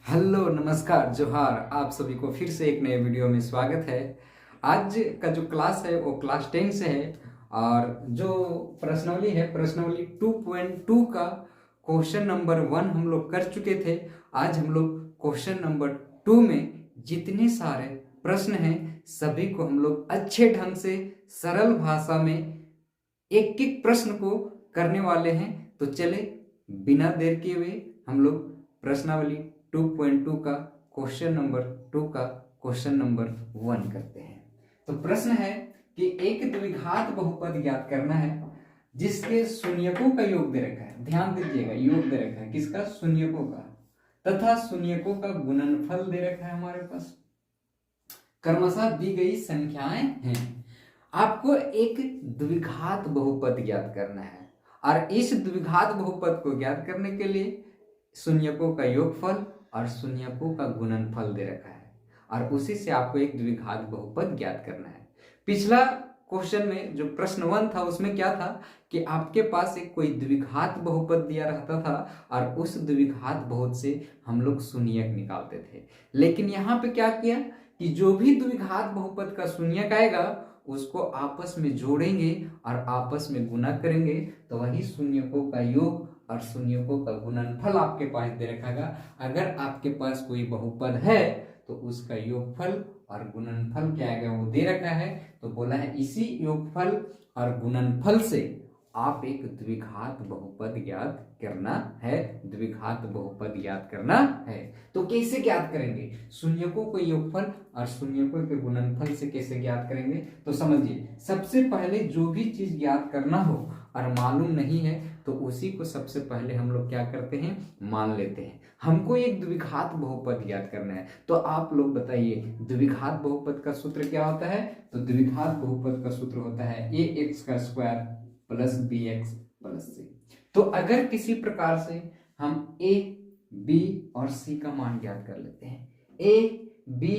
Hello, नमस्कार, जोहार। आप सभी को फिर से एक नए वीडियो में स्वागत है। आज का जो क्लास है वो क्लास 10 से है और जो प्रश्नावली है प्रश्नावली 2.2 का क्वेश्चन नंबर 1 हम लोग कर चुके थे। आज हम लोग क्वेश्चन नंबर 2 में जितने सारे प्रश्न हैं सभी को हम लोग अच्छे ढंग से सरल भाषा में एक एक प्रश्न को करने वाले हैं। तो चले बिना देर किए हुए हम लोग प्रश्नावली 2.2 का क्वेश्चन नंबर 2 का क्वेश्चन नंबर 1 करते हैं। तो प्रश्न है कि एक द्विघात बहुपद ज्ञात करना है जिसके शून्यकों का योग दे रखा है। ध्यान दीजिएगा, योग दे रखा है किसका? शून्यकों का, तथा शून्यकों का गुणनफल दे रखा है हमारे पास। क्रमशः दी गई संख्याएं हैं। आपको एक द्विघात बहुपद ज्ञात करना है और इस द्विघात बहुपद को ज्ञात करने के लिए शून्यकों का योगफल और शून्यकों का गुणनफल दे रखा है और उसी से आपको एक द्विघात बहुपद ज्ञात करना है। पिछला क्वेश्चन में जो प्रश्न 1 था उसमें क्या था कि आपके पास एक कोई द्विघात बहुपद दिया रहता था और उस द्विघात बहुपद से हम लोग शून्यक निकालते थे। लेकिन यहाँ पे क्या किया कि जो भी द्विघात बहुपद का शून्यक आएगा उसको आपस में जोड़ेंगे और आपस में गुना करेंगे तो वही शून्यकों का योग और शून्यकों का गुणनफल आपके पास दे रखा। अगर आपके पास कोई बहुपद है तो उसका योगफल और गुणनफल क्या आएगा वो दे रखा है। तो बोला है इसी योगफल और गुणनफल से आप एक द्विघात बहुपद ज्ञात करना है। द्विघात बहुपद ज्ञात करना है तो कैसे ज्ञात करेंगे? शून्यकों के योगफल और शून्यकों के गुणनफल से कैसे ज्ञात करेंगे? तो समझिए, सबसे पहले जो भी चीज ज्ञात करना हो और मालूम नहीं है तो उसी को सबसे पहले हम लोग क्या करते हैं, मान लेते हैं। हमको एक द्विघात बहुपद ज्ञात करना है तो आप लोग बताइए द्विघात बहुपद का सूत्र क्या होता है? तो द्विघात बहुपद का सूत्र होता है ax² plus bx plus c। तो अगर किसी प्रकार से हम a, b और c का मान ज्ञात कर लेते हैं, a, b,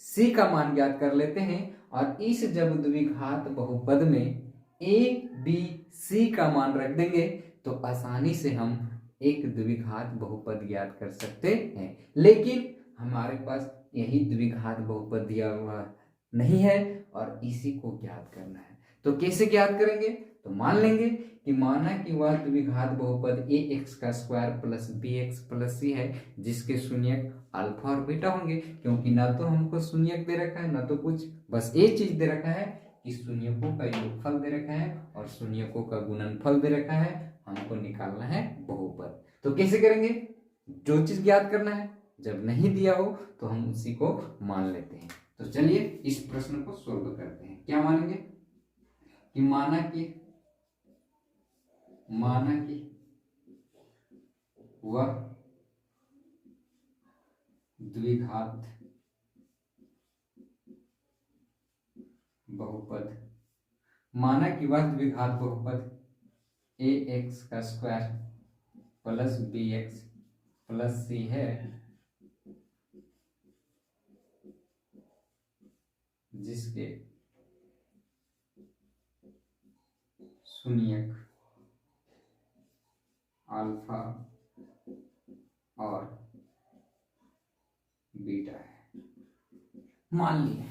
c का मान ज्ञात कर लेते हैं और इस जब द्विघात बहुपद में a, b, c का मान रख देंगे तो आसानी से हम एक द्विघात बहुपद ज्ञात कर सकते हैं। लेकिन हमारे पास यही द्विघात बहुपद दिया हुआ नहीं है और इसी को ज्ञात करना है। तो कैसे ज्ञात करेंगे? तो मान लेंगे कि माना कि वह द्विघात बहुपद ax² plus bx plus c है जिसके शून्यक अल्फा और बीटा होंगे। क्योंकि ना तो हमको शून्यक दे रखा है ना तो कुछ, बस एक चीज दे रखा है कि शून्यकों का योगफल दे रखा है और शून्यकों का गुणनफल दे रखा है। हमको निकालना है बहुपद। तो कैसे करेंगे? जो चीज ज्ञात करना है जब नहीं दिया हो तो हम उसी को मान लेते हैं। तो चलिए इस प्रश्न को सोल्व करते हैं। क्या मानेंगे कि माना कि वह द्विघात बहुपद, माना कि वह द्विघात बहुपद ax² plus bx plus c है जिसके शून्यक अल्फा और बीटा है। मान लिया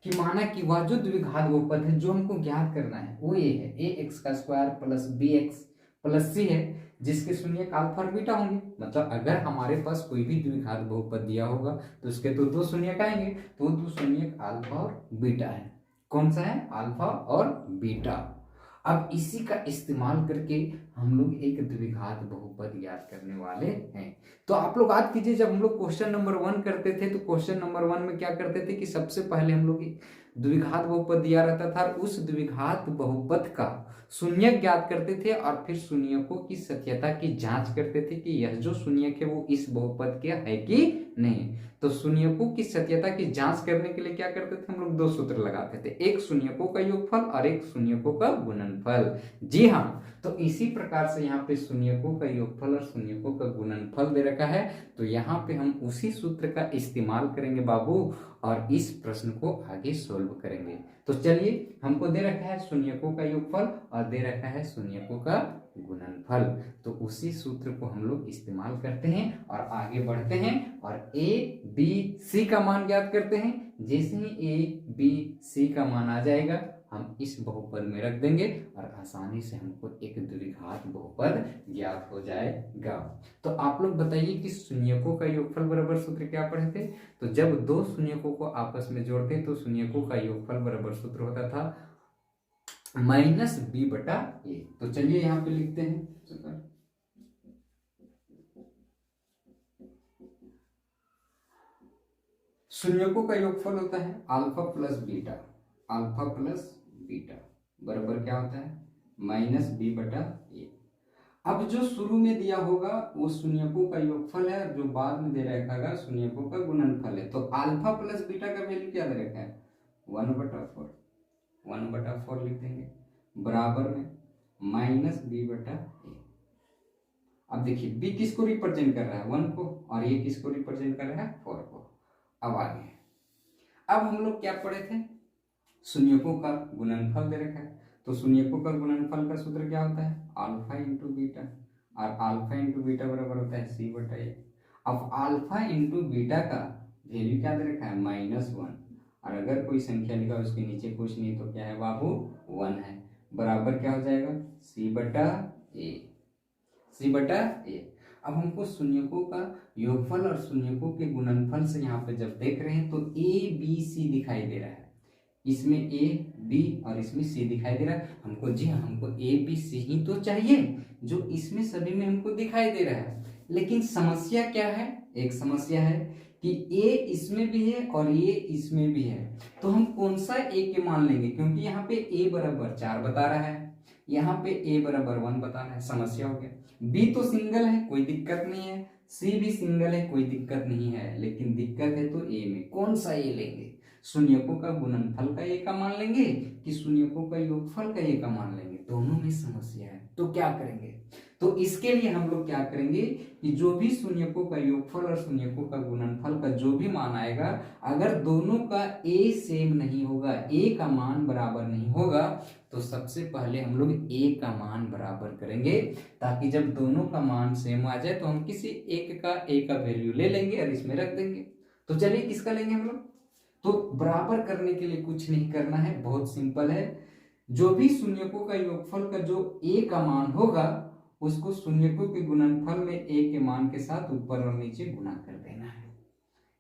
कि माना कि वह जो द्विघात बहुपद है जो हमको ज्ञात करना है वो ये है ax² plus bx plus c है जिसके शून्यक अल्फा और बीटा होंगे। मतलब अगर हमारे पास कोई भी द्विघात बहुपद दिया होगा तो उसके तो दो शून्यक आएंगे, तो दो शून्यक अल्फा और बीटा है। कौन सा है? अल्फा और बीटा। अब इसी का इस्तेमाल करके हम लोग एक द्विघात बहुपद ज्ञात करने वाले हैं। तो आप लोग याद कीजिए, जब हम लोग क्वेश्चन नंबर 1 करते थे तो क्वेश्चन नंबर 1 में क्या करते थे कि सबसे पहले हम लोग द्विघात बहुपद दिया रहता था और उस द्विघात बहुपद का शून्यक ज्ञात करते थे और फिर शून्यकों की सत्यता की जांच करते थे कि यह जो शून्यक है वो इस बहुपद के है कि नहीं। तो शून्यकों की सत्यता की जांच करने के लिए क्या करते थे हम लोग? दो सूत्र लगाते थे, एक शून्यकों का योगफल और एक शून्यकों का गुणनफल। जी हाँ, तो इसी प्रकार से यहाँ पे शून्यकों का योगफल और शून्यकों का गुणनफल दे रखा है। तो यहाँ पे हम उसी सूत्र का इस्तेमाल करेंगे बाबू और इस प्रश्न को आगे सोल्व करेंगे। तो चलिए, हमको दे रखा है शून्यकों का योगफल और दे रखा है शून्यकों का गुणनफल। तो उसी सूत्र को हम लोग इस्तेमाल करते हैं और आगे बढ़ते हैं और a b c का मान ज्ञात करते हैं। जैसे ही a b c का मान आ जाएगा हम इस बहुपद में रख देंगे और आसानी से हमको एक द्विघात बहुपद ज्ञात हो जाएगा। तो आप लोग बताइए कि शून्यकों का योगफल बराबर सूत्र क्या पढ़े थे? तो जब दो शून्यकों को आपस में जोड़ते तो शून्यकों का योगफल बराबर सूत्र होता था -b/a। तो चलिए यहाँ पे लिखते हैं, शून्यकों का योगफल होता है alpha plus beta. Alpha plus beta बराबर क्या होता है? -b/a। अब जो शुरू में दिया होगा वो शून्यकों का योगफल है और जो बाद में दे रखा है शून्यकों का गुणनफल है। तो अल्फा प्लस बीटा का वैल्यू क्या दे रखा है? 1/4। 1/4 लिख देंगे बराबर में -b/a। अब देखिए b किसको रिप्रेजेंट कर रहा है? 1 को, और ये किसको रिप्रेजेंट कर रहा है? 4 को। अब आगे, अब हम लोग क्या पढ़े थे? शून्यकों का गुणनफल दे रखा है। तो शून्यकों का गुणनफल का सूत्र क्या होता है? अल्फा इंटू बीटा, और अल्फा इंटू बीटा बराबर होता है c/a। अब अल्फा इंटू बीटा का वैल्यू क्या दे रखा है? -1। और अगर कोई संख्या लिखा उसके नीचे कुछ नहीं तो क्या है बाबू? 1 है। बराबर क्या हो जाएगा? c/a। c/a। अब हमको शून्यकों का योगफल और शून्यकों के गुणनफल से यहाँ पे जब देख रहे हैं तो a b c दिखाई दे रहा है। इसमें a b और इसमें c दिखाई दे रहा है हमको। जी हाँ, हमको a b c ही तो चाहिए जो इसमें सभी में हमको दिखाई दे रहा है। लेकिन समस्या क्या है? एक समस्या है कि a इसमें भी है और a इसमें भी है। तो हम कौन सा a के मान लेंगे? क्योंकि यहाँ पे a बराबर 4 बता रहा है, यहाँ पे a बराबर 1 बता रहा है। समस्या हो गया। b तो सिंगल है, कोई दिक्कत नहीं है। c भी सिंगल है, कोई दिक्कत नहीं है। लेकिन दिक्कत है तो a में। कौन सा a लेंगे? शून्यकों का गुणनफल का a का मान लेंगे कि शून्यकों का योगफल का a का मान लेंगे? दोनों में समस्या है। तो क्या करेंगे? तो इसके लिए हम लोग क्या करेंगे कि जो भी शून्यकों का योगफल और शून्यकों का गुणनफल का जो भी मान आएगा, अगर दोनों का a सेम नहीं होगा, a का मान बराबर नहीं होगा, तो सबसे पहले हम लोग a का मान बराबर करेंगे, ताकि जब दोनों का मान सेम आ जाए तो हम किसी एक का a का वैल्यू ले लेंगे और इसमें रख देंगे। तो चलिए किसका लेंगे हम लोग? तो बराबर करने के लिए कुछ नहीं करना है, बहुत सिंपल है। जो भी शून्यकों का योगफल का जो a का मान होगा उसको शून्यकों के गुणनफल में a के मान के साथ ऊपर और नीचे गुणा कर देना है।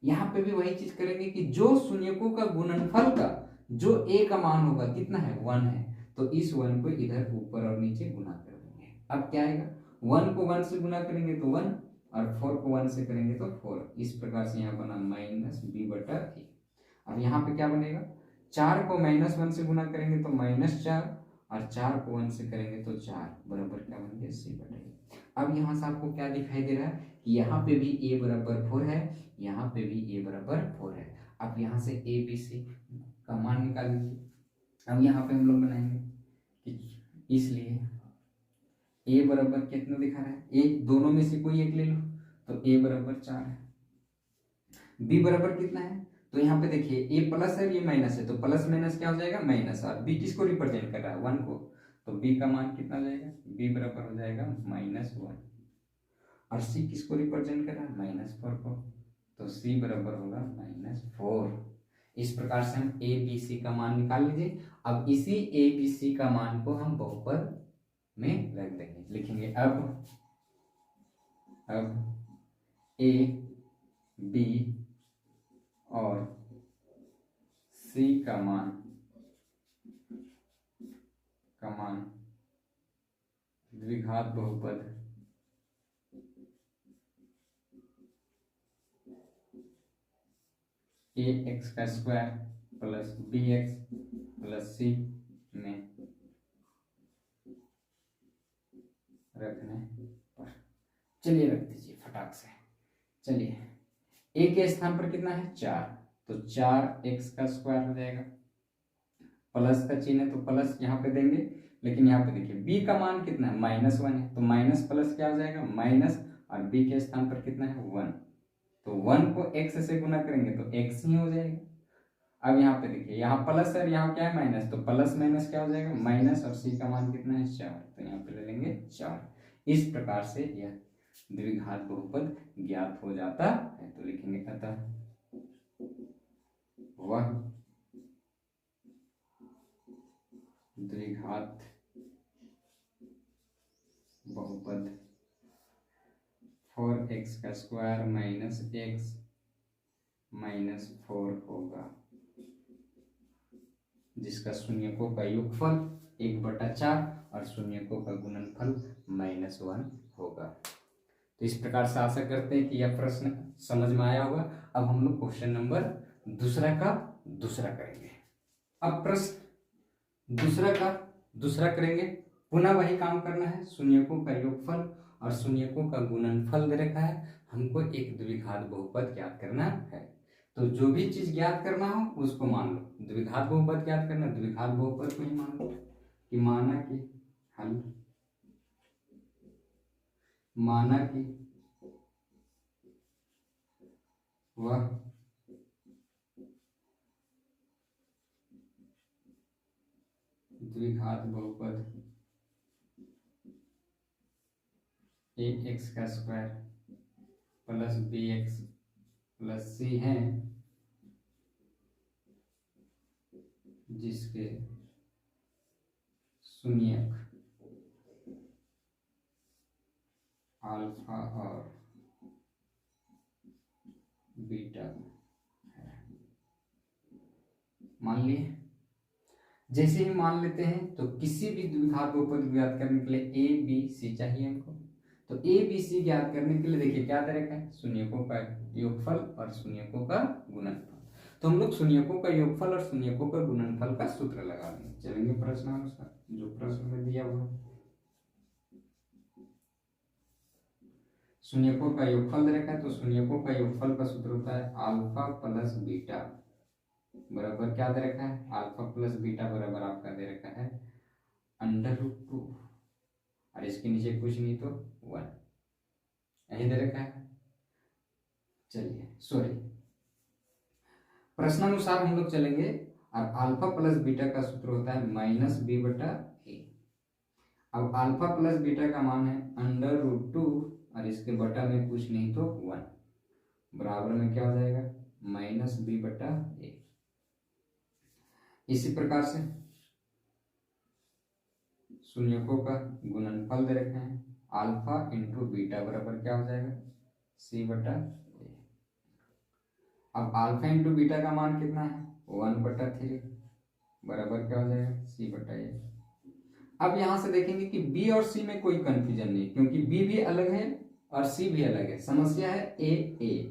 यहाँ पे भी वही चीज करेंगे कि जो शून्यकों का गुणनफल का जो a का मान होगा कितना है? 1 है। तो इस 1 को इधर ऊपर और नीचे गुणा कर देंगे। अब क्या आएगा? 1 को 1 से गुणा करेंगे तो 1, और 4 को 1 से करेंगे तो 4। इस प्रकार से यहाँ बना -b/a। अब यहाँ पे क्या बनेगा? 4 को -1 से गुणा करेंगे तो -4, और 4 को 1 से करेंगे तो 4, बराबर क्या बन गया? c/a। अब यहाँ से आपको क्या दिखाई दे रहा है कि यहाँ पे भी a बराबर 4 है, यहाँ पे भी a बराबर 4 है। अब यहाँ से a b c का मान निकाल लीजिए। अब यहाँ पे हम लोग बनाएंगे कि इसलिए a बराबर कितना दिखा रहा है? a दोनों में से कोई एक ले लो, तो a बराबर 4 है। b बराबर कितना है? तो यहाँ पे देखिए a प्लस है, ये माइनस है, तो प्लस माइनस क्या हो जाएगा? माइनस। और b किसको रिप्रेजेंट कर रहा है? 1 को। तो b का मान कितना हो जाएगा? b बराबर हो जाएगा -1। और c किसको रिप्रेजेंट कर रहा है? -4 को। तो c बराबर होगा -4। इस प्रकार से हम a b c का मान निकाल लीजिए। अब इसी a b c का मान को हम बहुपद में रख देंगे। लिखेंगे अब a b और c का मान द्विघात बहुपद ax का square plus bx plus c में रखने पर। चलिए रख दीजिए फटाक से। चलिए a के स्थान पर कितना है? 4, तो 4x का स्क्वायर हो जाएगा। प्लस का चिन्ह है तो प्लस यहाँ पे देंगे, लेकिन यहाँ पे देखिए b का मान कितना है? -1 है, तो माइनस प्लस क्या हो जाएगा? माइनस, और b के स्थान पर कितना है? 1। तो 1 को x से गुना करेंगे तो x ही हो जाएगा। अब यहाँ पे देखिए, यहाँ प्लस है और यहाँ क्या है माइनस, तो प्लस माइनस क्या हो जाएगा माइनस, और सी का मान कितना है 4, तो यहाँ पे ले लेंगे 4। इस प्रकार से यह द्विघात बहुपद ज्ञात हो जाता है। तो लिखेंगे अतः वह द्विघात बहुपद 4x² माइनस x माइनस 4 होगा, जिसका शून्यकों का योगफल 1/4 और शून्यकों का गुणनफल -1 होगा। तो इस प्रकार से आशा करते हैं कि यह प्रश्न समझ में आया होगा। अब हम लोग क्वेश्चन नंबर दूसरा करेंगे। अब प्रश्न दूसरा करेंगे। पुनः वही काम करना है, शून्यकों का योगफल और शून्यकों का गुणनफल दे रखा है, हमको एक द्विघात बहुपद ज्ञात करना है। तो जो भी चीज ज्ञात करना हो उसको मान लो। द्विघात बहुपद ज्ञात करना, द्विघात बहुपद को ही मान लो कि माना कि वह द्विघात बहुपद ax² plus bx plus c है, जिसके शून्यक अल्फा और बीटा है। मान लिए। जैसे ही मान लेते हैं तो किसी भी द्विघात बहुपद ज्ञात करने के लिए a b c चाहिए हमको। तो a b c ज्ञात करने के लिए देखिए क्या दे रखा है, शून्यकों का योगफल और शून्यकों का गुणनफल। तो हम लोग शून्यकों का योगफल और शून्यकों का गुणनफल का सूत्र लगा देंगे। चलेंगे प्रश्नानुसार, जो प्रश्न में दिया हुआ शून्यकों का योगफल दे रखा है, तो शून्यकों का योगफल का सूत्र होता है अल्फा प्लस बीटा बराबर क्या दे रखा है, अल्फा प्लस बीटा बराबर आपका दे रखा है √2, और इसके नीचे कुछ नहीं तो 1 यही दे रखा है। चलिए प्रश्नानुसार हम लोग चलेंगे, और अल्फा प्लस बीटा का सूत्र होता है -b/a। अब अल्फा प्लस बीटा का मान है √2 और इसके बटा में कुछ नहीं तो 1, बराबर में क्या हो जाएगा -b/a। इसी प्रकार से शून्यकों का गुणनफल दे रखे हैं, अल्फा इंटू बीटा बराबर क्या हो जाएगा c/a। अब अल्फा इंटू बीटा का मान कितना है 1/3 बराबर क्या हो जाएगा c/a। अब यहां से देखेंगे कि b और c में कोई कंफ्यूजन नहीं, क्योंकि b भी अलग है और c भी अलग है। समस्या है a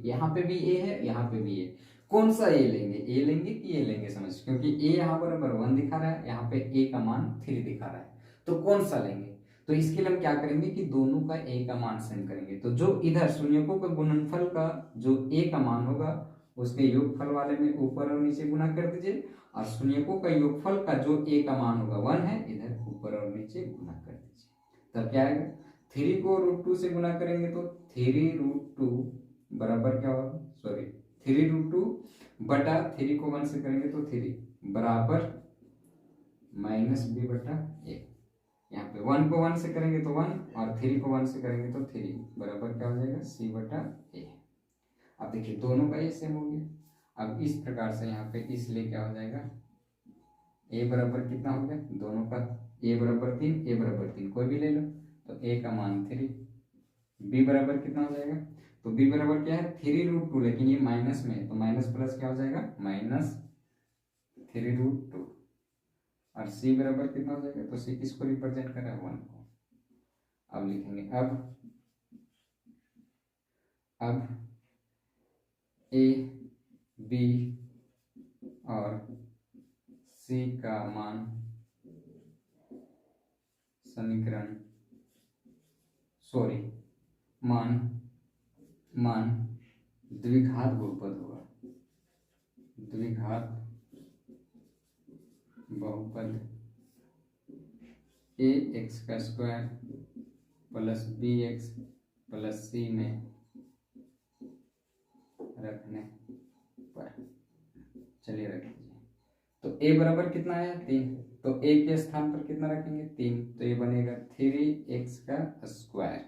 यहाँ पे भी a है, यहाँ पे भी a। कौन सा a लेंगे, a लेंगे कि a लेंगे, समझ, क्योंकि a यहाँ बराबर 1 दिखा रहा है, यहाँ पे a का मान 3 दिखा रहा है, तो कौन सा लेंगे। तो इसके लिए हम क्या करेंगे कि दोनों का a का मान सेम करेंगे। तो जो इधर शून्यकों का गुणनफल का जो a का मान होगा उसके योगफल वाले में ऊपर और नीचे गुना कर दीजिए, और शून्यकों का योगफल का जो a का मान होगा 1 है, इधर ऊपर और नीचे गुना कर दीजिए। तब क्या आएगा, 3 को √2 से गुना करेंगे तो 3√2 बराबर क्या होगा, 3√2 बटा 3 को 1 से करेंगे तो 3 बराबर -b/a। यहाँ पे 1 को 1 से करेंगे तो 1 और 3 को 1 से करेंगे तो 3 बराबर क्या हो जाएगा c/a। अब देखिए दोनों का ये सेम हो गया। अब इस प्रकार से यहाँ पे इसलिए क्या हो जाएगा, a बराबर कितना हो गया, दोनों का a बराबर 3, a बराबर 3 कोई भी ले लो, तो a का मान 3, b बराबर कितना हो जाएगा, तो b बराबर क्या है 3√2, लेकिन ये माइनस में है तो माइनस प्लस क्या हो जाएगा -3√2, और c बराबर कितना हो जाएगा, तो c किसको रिप्रेजेंट कर रहा है 1 को। अब लिखेंगे अब a b और c का मान समीकरण मान द्विघात बहुपद होगा, द्विघात बहुपद ax² plus bx plus c में रखने पर। चलिए रख लीजिए। a बराबर कितना आया 3, तो a के स्थान पर कितना रखेंगे 3, तो ये बनेगा 3x का स्क्वायर।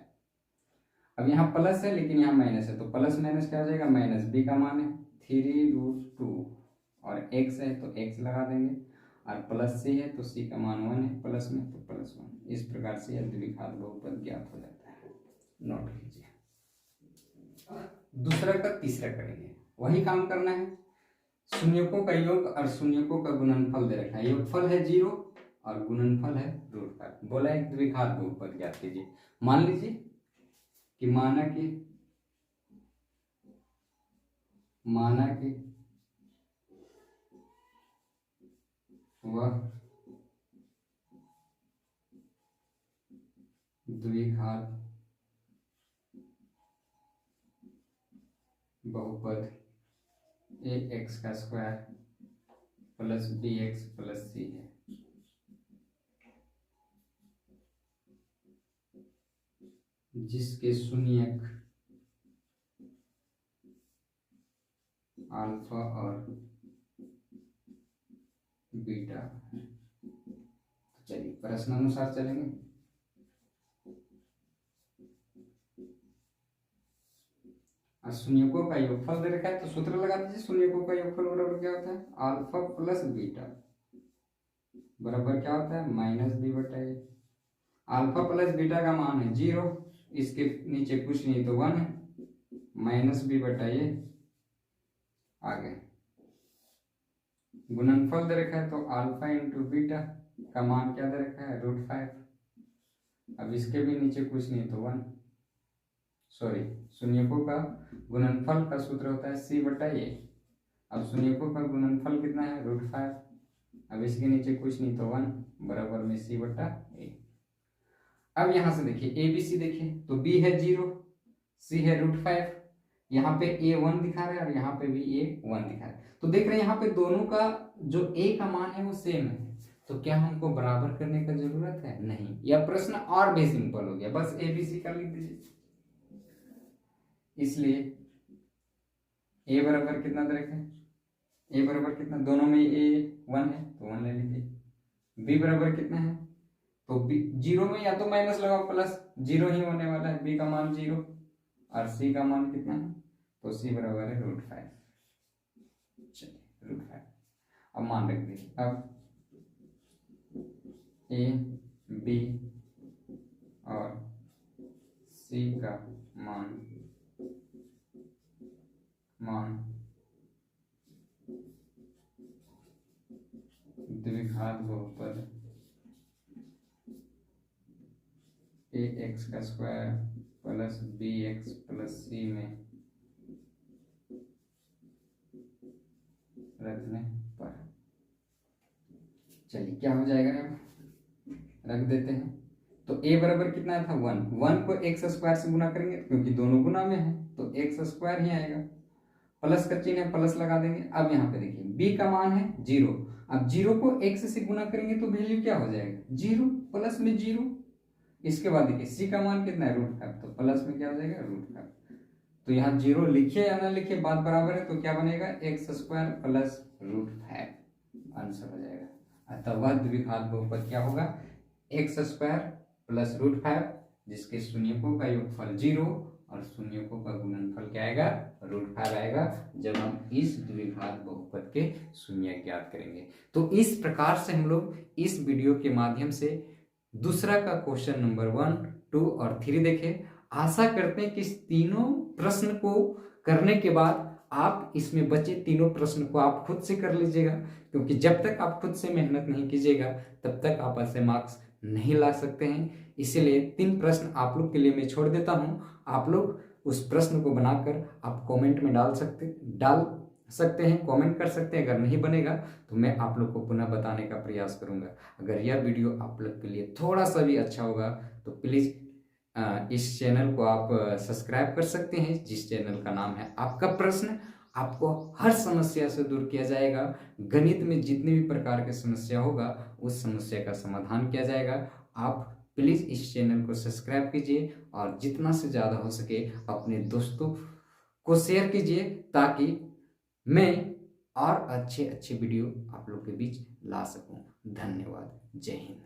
अब यहाँ प्लस है लेकिन यहाँ माइनस है, तो प्लस माइनस क्या हो जाएगा माइनस, b का मान है 3√2 और x है तो x लगा देंगे, और प्लस c है तो c का मान 1 है, प्लस में तो +1। इस प्रकार से यह द्विघात बहुपद ज्ञात हो जाता है। नोट लीजिए। दूसरा का तीसरा करेंगे, वही काम करना है। शून्यकों का योग और शून्यकों का गुणनफल दे रखा है, योगफल है 0 और गुणनफल है √5। बोला एक द्विघात बहुपद ज्ञात कीजिए। मान लीजिए कि माना कि वह द्विघात बहुपद ax का square plus bx plus c है, जिसके शून्यक अल्फा और बीटा। चलिए प्रश्नानुसार चलेंगे। शून्यकों का योगफल दे रखा है तो सूत्र लगा दीजिए। शून्यकों का योगफल बराबर क्या होता है अल्फा प्लस बीटा बराबर क्या होता है -b/a। अल्फा प्लस बीटा का मान है 0, इसके नीचे कुछ नहीं तो 1 है, -b/a। आगे गुणनफल दे रखा है तो अल्फा इंटू बीटा का मान क्या दे रखा है √5। अब इसके भी नीचे कुछ नहीं तो 1, सॉरी शून्यकों का गुणनफल का सूत्र होता है c/a। अब शून्यकों का गुणनफल कितना है √5, अब इसके नीचे कुछ नहीं तो 1 बराबर में c/a। अब यहां से देखिए a b c देखिए तो b है 0, c है √5, यहाँ पे a 1 दिखा रहा है और यहाँ पे भी a 1 दिखा रहा है। तो देख रहे हैं यहाँ पे दोनों का जो a का मान है वो सेम है, तो क्या हमको बराबर करने का जरूरत है नहीं। यह प्रश्न और भी सिंपल हो गया, बस a b c का लिख दीजिए। इसलिए a बराबर कितना दे रखा है, a बराबर कितना, दोनों में a 1 है तो 1 ले लीजिए। b बराबर कितना है तो b 0 में या तो माइनस लगाओ प्लस, 0 ही होने वाला है, b का मान 0 और c का मान कितना है तो c बराबर है √5। चलिए √5 अब मान रख दीजिए। अब a b और c का मान द्विघात बहुपद ax का square plus bx plus c में रखने पर, चलिए क्या हो जाएगा, अब रख देते हैं। तो a बराबर कितना था 1 को x स्क्वायर से गुना करेंगे क्योंकि दोनों गुना में है तो x स्क्वायर ही आएगा, प्लस का चिन्ह है प्लस लगा देंगे। अब यहाँ पे देखिए b का मान है 0, अब 0 को x से गुना करेंगे तो वैल्यू क्या हो जाएगा 0 प्लस में 0। इसके बाद देखिए c का मान कितना है √5, तो प्लस में क्या हो जाएगा √5। तो यहाँ 0 लिखिए या ना लिखिए बात बराबर है, तो क्या बनेगा x स्क्वायर प्लस √5 आंसर हो जाएगा। अतः वह द्विघात बहुपद क्या होगा x स्क्वायर प्लस √5, जिसके शून्यकों का योगफल 0 और शून्यकों का गुणनफल क्या आएगा √5 आएगा, जब हम इस द्विघात बहुपद के शून्य ज्ञात करेंगे। तो इस प्रकार से हम लोग इस वीडियो के माध्यम से दूसरा का क्वेश्चन नंबर 1, 2 और 3 देखें। आशा करते हैं कि इस तीनों प्रश्न को करने के बाद आप इसमें बचे तीनों प्रश्न को आप खुद से कर लीजिएगा, क्योंकि जब तक आप खुद से मेहनत नहीं कीजिएगा तब तक आप ऐसे मार्क्स नहीं ला सकते हैं। इसीलिए 3 प्रश्न आप लोग के लिए मैं छोड़ देता हूं, आप लोग उस प्रश्न को बनाकर आप कमेंट में डाल सकते हैं, कमेंट कर सकते हैं। अगर नहीं बनेगा तो मैं आप लोग को पुनः बताने का प्रयास करूंगा। अगर यह वीडियो आप लोग के लिए थोड़ा सा भी अच्छा होगा तो प्लीज़ इस चैनल को आप सब्सक्राइब कर सकते हैं, जिस चैनल का नाम है आपका प्रश्न। आपको हर समस्या से दूर किया जाएगा, गणित में जितनी भी प्रकार की समस्या होगा उस समस्या का समाधान किया जाएगा। आप प्लीज़ इस चैनल को सब्सक्राइब कीजिए और जितना से ज़्यादा हो सके अपने दोस्तों को शेयर कीजिए, ताकि मैं और अच्छे अच्छे वीडियो आप लोग के बीच ला सकूं। धन्यवाद। जय हिंद।